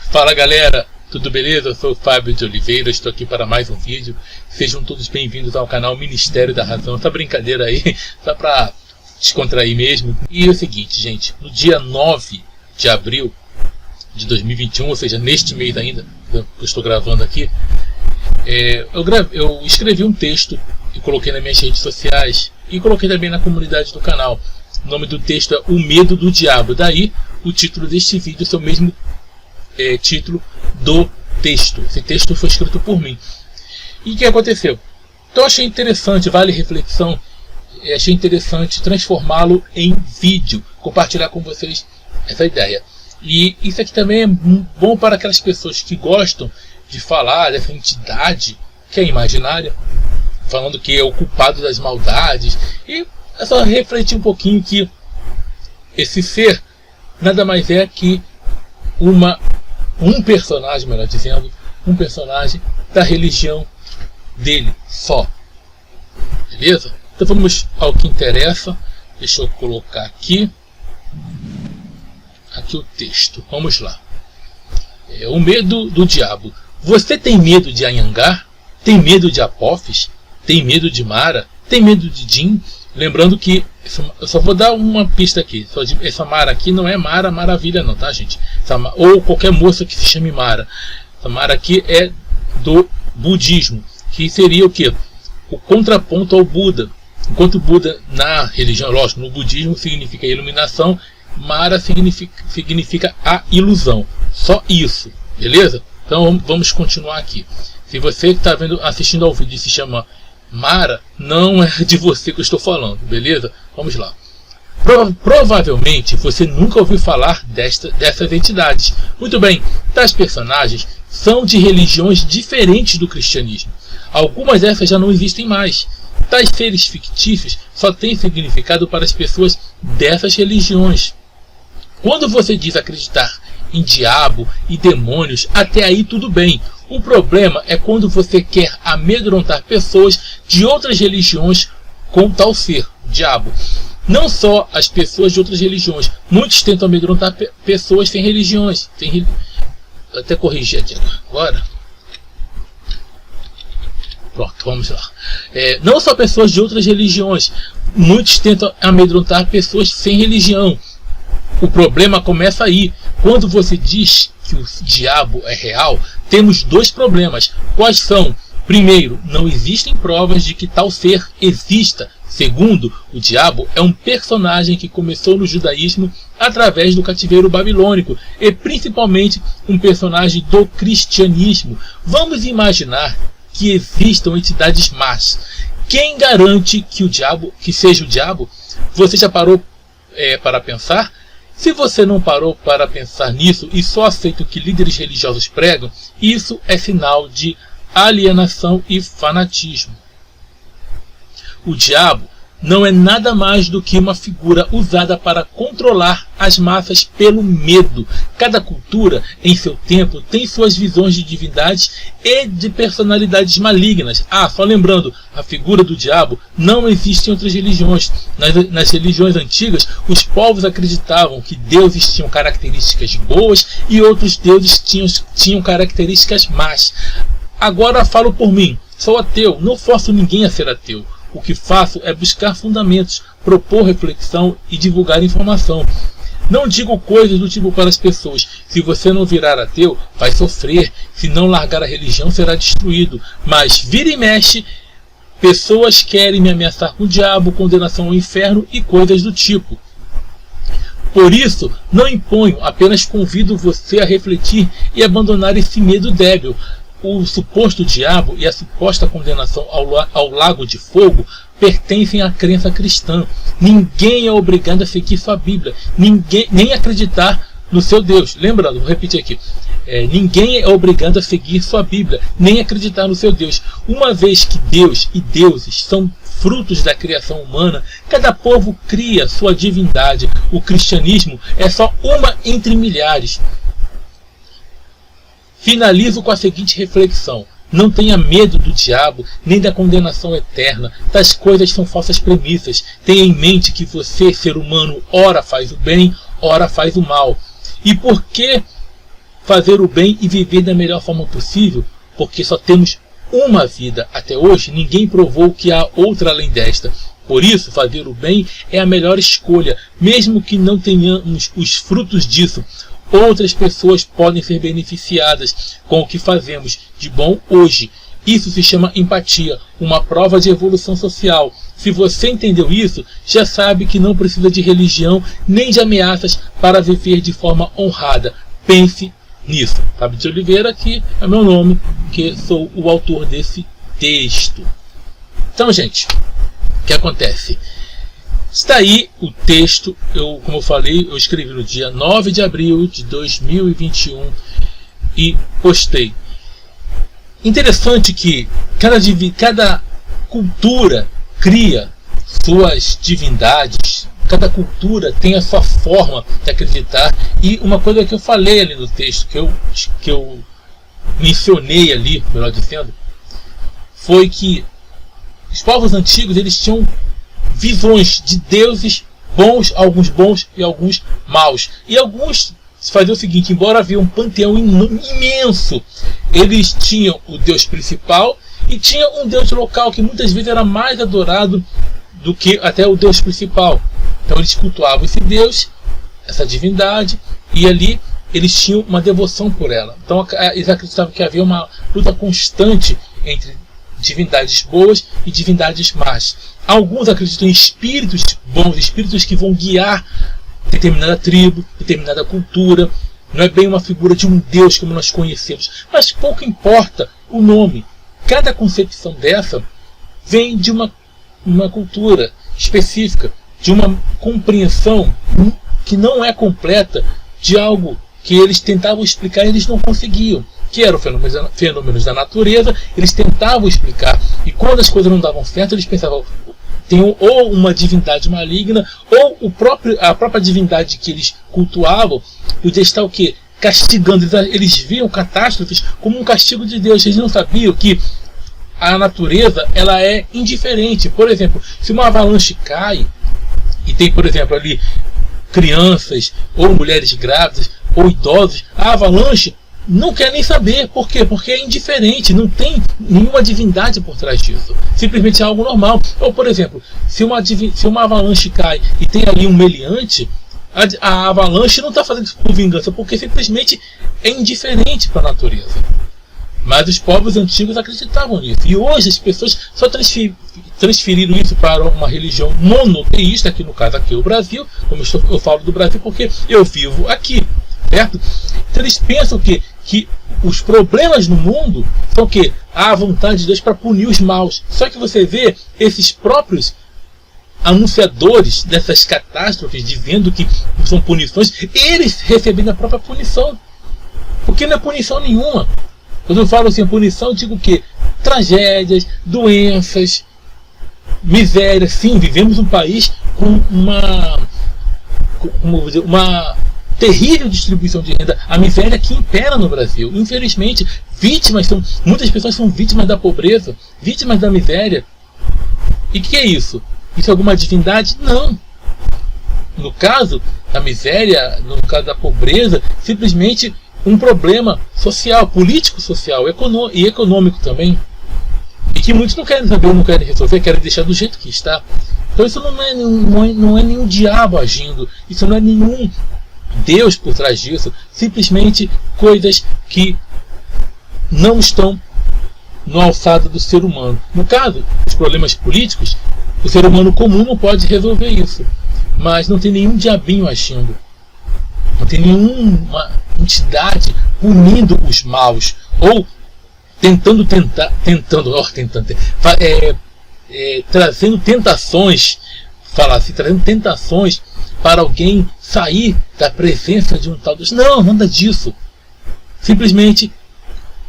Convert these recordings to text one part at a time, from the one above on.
Fala galera, tudo beleza? Eu sou o Fábio de Oliveira, estou aqui para mais um vídeo. Sejam todos bem-vindos ao canal Ministério da Razão. Essa brincadeira aí, só para descontrair mesmo. E é o seguinte, gente, no dia 9 de abril de 2021, ou seja, neste mês ainda, que eu estou gravando aqui, eu escrevi um texto e coloquei nas minhas redes sociais e coloquei também na comunidade do canal. O nome do texto é O Medo do Diabo. Daí o título deste vídeo é o mesmo título do texto. Esse texto foi escrito por mim. E o que aconteceu? Então achei interessante, vale reflexão, achei interessante transformá-lo em vídeo, compartilhar com vocês essa ideia. E isso aqui também é bom para aquelas pessoas que gostam de falar dessa entidade que é imaginária, falando que é o culpado das maldades. E é só refletir um pouquinho que esse ser nada mais é que um personagem, melhor dizendo, um personagem da religião dele só. Beleza? Então vamos ao que interessa. Deixa eu colocar aqui o texto. Vamos lá. O medo do diabo. Você tem medo de Anhangá? Tem medo de Apophis? Tem medo de Mara? Tem medo de Jin? Lembrando que, eu só vou dar uma pista aqui. Essa Mara aqui não é Mara Maravilha não, tá, gente? Ou qualquer moça que se chame Mara. Essa Mara aqui é do budismo, que seria o quê? O contraponto ao Buda. Enquanto Buda na religião, lógico, no budismo significa iluminação, Mara significa a ilusão. Só isso, beleza? Então vamos continuar aqui. Se você que está assistindo ao vídeo e se chama Mara, não é de você que eu estou falando, beleza? Vamos lá. Provavelmente você nunca ouviu falar dessas entidades. Muito bem, tais personagens são de religiões diferentes do cristianismo. Algumas dessas já não existem mais. Tais seres fictícios só têm significado para as pessoas dessas religiões. Quando você diz acreditar em diabo e demônios, até aí tudo bem. O problema é quando você quer amedrontar pessoas de outras religiões com tal ser, diabo. Não só as pessoas de outras religiões. Muitos tentam amedrontar pessoas sem religiões. Vou até corrigir aqui agora. Pronto, vamos lá. Não só pessoas de outras religiões. Muitos tentam amedrontar pessoas sem religião. O problema começa aí. Quando você diz que o diabo é real, temos dois problemas. Quais são? Primeiro, não existem provas de que tal ser exista. Segundo, o diabo é um personagem que começou no judaísmo através do cativeiro babilônico e principalmente um personagem do cristianismo. Vamos imaginar que existam entidades más. Quem garante que seja o diabo? Você já parou para pensar? Se você não parou para pensar nisso e só aceita o que líderes religiosos pregam, isso é sinal de alienação e fanatismo. O diabo não é nada mais do que uma figura usada para controlar as massas pelo medo. Cada cultura, em seu tempo, tem suas visões de divindades e de personalidades malignas. Só lembrando, a figura do diabo não existe em outras religiões. Nas religiões antigas, os povos acreditavam que deuses tinham características boas e outros deuses tinham características más. Agora falo por mim, sou ateu, não forço ninguém a ser ateu. O que faço é buscar fundamentos, propor reflexão e divulgar informação. Não digo coisas do tipo para as pessoas: se você não virar ateu, vai sofrer, se não largar a religião, será destruído. Mas vira e mexe, pessoas querem me ameaçar com o diabo, condenação ao inferno e coisas do tipo. Por isso, não imponho, apenas convido você a refletir e abandonar esse medo débil. O suposto diabo e a suposta condenação ao lago de fogo pertencem à crença cristã. Ninguém é obrigado a seguir sua Bíblia, nem acreditar no seu Deus. Lembrando, vou repetir aqui. Ninguém é obrigado a seguir sua Bíblia, nem acreditar no seu Deus. Uma vez que Deus e deuses são frutos da criação humana. Cada povo cria sua divindade. O cristianismo é só uma entre milhares. Finalizo com a seguinte reflexão: não tenha medo do diabo, nem da condenação eterna. Tais coisas são falsas premissas. Tenha em mente que você, ser humano, ora faz o bem, ora faz o mal. E por que fazer o bem e viver da melhor forma possível? Porque só temos uma vida. Até hoje ninguém provou que há outra além desta. Por isso, fazer o bem é a melhor escolha, mesmo que não tenhamos os frutos disso. Outras pessoas podem ser beneficiadas com o que fazemos de bom hoje. Isso se chama empatia, uma prova de evolução social. Se você entendeu isso, já sabe que não precisa de religião nem de ameaças para viver de forma honrada. Pense nisso. Fábio de Oliveira, que é meu nome, que sou o autor desse texto. Então, gente, o que acontece? Está aí o texto, como eu falei, eu escrevi no dia 9 de abril de 2021 e postei. Interessante que cada cultura cria suas divindades, cada cultura tem a sua forma de acreditar. E uma coisa que eu falei ali no texto, que eu mencionei ali, melhor dizendo, foi que os povos antigos, eles tinham visões de deuses bons, alguns bons e alguns maus. E alguns faziam o seguinte: embora havia um panteão imenso, eles tinham o deus principal e tinha um deus local que muitas vezes era mais adorado do que até o deus principal. Então eles cultuavam esse deus, essa divindade, e ali eles tinham uma devoção por ela. Então eles acreditavam que havia uma luta constante entre divindades boas e divindades más. Alguns acreditam em espíritos bons, espíritos que vão guiar determinada tribo, determinada cultura. Não é bem uma figura de um Deus como nós conhecemos, mas pouco importa o nome. Cada concepção dessa vem de uma cultura específica, de uma compreensão que não é completa de algo que eles tentavam explicar e eles não conseguiam, que eram fenômenos da natureza. Eles tentavam explicar, e quando as coisas não davam certo, eles pensavam: tem ou uma divindade maligna, ou a própria divindade que eles cultuavam podia estar o quê? Castigando. Eles viam catástrofes como um castigo de Deus. Eles não sabiam que a natureza, ela é indiferente. Por exemplo, se uma avalanche cai e tem, por exemplo, ali crianças ou mulheres grávidas ou idosos, a avalanche não quer nem saber. Por quê? Porque é indiferente, não tem nenhuma divindade por trás disso. Simplesmente é algo normal. Ou, por exemplo, se uma avalanche cai e tem ali um meliante, a avalanche não está fazendo isso por vingança, porque simplesmente é indiferente para a natureza. Mas os povos antigos acreditavam nisso. E hoje as pessoas só transferiram isso para uma religião monoteísta, aqui no caso aqui é o Brasil. Como eu falo do Brasil porque eu vivo aqui, certo? Então eles pensam que os problemas no mundo são que há a vontade de Deus para punir os maus. Só que você vê esses próprios anunciadores dessas catástrofes dizendo que são punições, eles recebendo a própria punição. Porque não é punição nenhuma. Quando eu falo assim, punição, eu digo o quê? Tragédias, doenças, miséria. Sim, vivemos um país com uma terrível distribuição de renda. A miséria que impera no Brasil. Infelizmente, muitas pessoas são vítimas da pobreza, vítimas da miséria. E o que é isso? Isso é alguma divindade? Não. No caso da miséria, no caso da pobreza, simplesmente um problema social, político-social e econômico também. E que muitos não querem saber, não querem resolver, querem deixar do jeito que está. Então isso não é nenhum diabo agindo, isso não é nenhum Deus por trás disso, simplesmente coisas que não estão no alçado do ser humano. No caso, os problemas políticos, o ser humano comum não pode resolver isso, mas não tem nenhum diabinho agindo, não tem nenhuma entidade punindo os maus, ou trazendo tentações, trazendo tentações para alguém sair da presença de um tal Deus. Não, nada disso. Simplesmente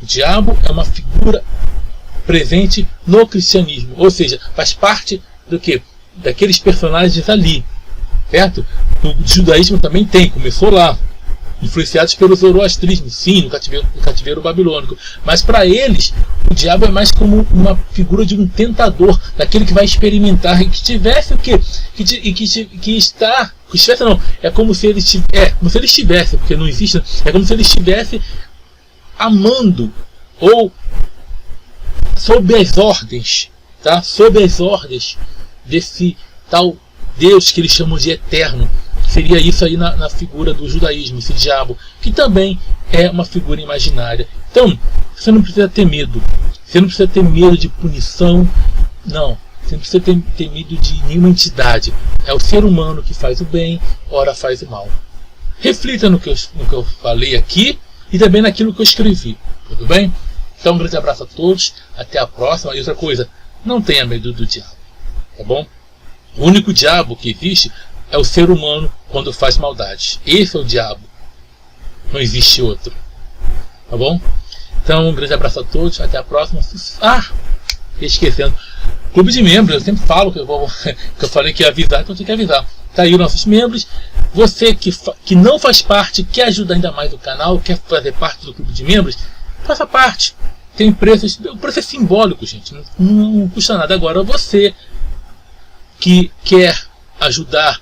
o diabo é uma figura presente no cristianismo, ou seja, faz parte do que? Daqueles personagens ali, certo? O judaísmo também tem, começou lá, influenciados pelo zoroastrismo, sim, no cativeiro babilônico, mas para eles o diabo é mais como uma figura de um tentador, daquele que vai experimentar, e que tivesse o quê? É como se ele estivesse, porque não existe, é como se ele estivesse amando, ou sob as ordens, tá? Sob as ordens desse tal Deus que eles chamam de eterno. Seria isso aí na figura do judaísmo, esse diabo, que também é uma figura imaginária. Então, você não precisa ter medo. Você não precisa ter medo de punição. Não. Você não precisa ter medo de nenhuma entidade. É o ser humano que faz o bem, ora faz o mal. Reflita no que eu falei aqui e também naquilo que eu escrevi. Tudo bem? Então, um grande abraço a todos. Até a próxima. E outra coisa, não tenha medo do diabo. Tá bom? O único diabo que existe é o ser humano quando faz maldade. Esse é o diabo. Não existe outro. Tá bom? Então, um grande abraço a todos. Até a próxima. Esquecendo. Clube de membros. Eu sempre falo que eu falei que ia avisar, então tem que avisar. Tá aí os nossos membros. Você que não faz parte, quer ajudar ainda mais o canal, quer fazer parte do clube de membros, faça parte. Tem preços. O preço é simbólico, gente. Não custa nada. Agora, você que quer ajudar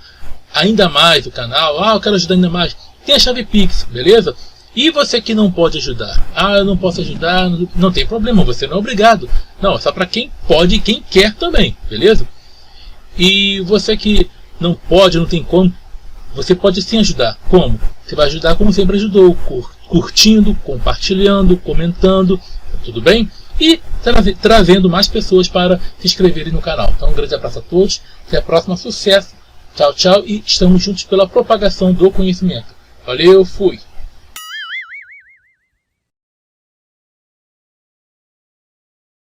ainda mais o canal, eu quero ajudar ainda mais, tem a chave Pix, beleza? E você que não pode ajudar, eu não posso ajudar, não tem problema, você não é obrigado, não, é só para quem pode e quem quer também, beleza? E você que não pode, não tem como, você pode sim ajudar. Como? Você vai ajudar como sempre ajudou, curtindo, compartilhando, comentando, tudo bem? E trazendo mais pessoas para se inscreverem no canal. Então, um grande abraço a todos, até a próxima, sucesso! Tchau, tchau, e estamos juntos pela propagação do conhecimento. Valeu, fui!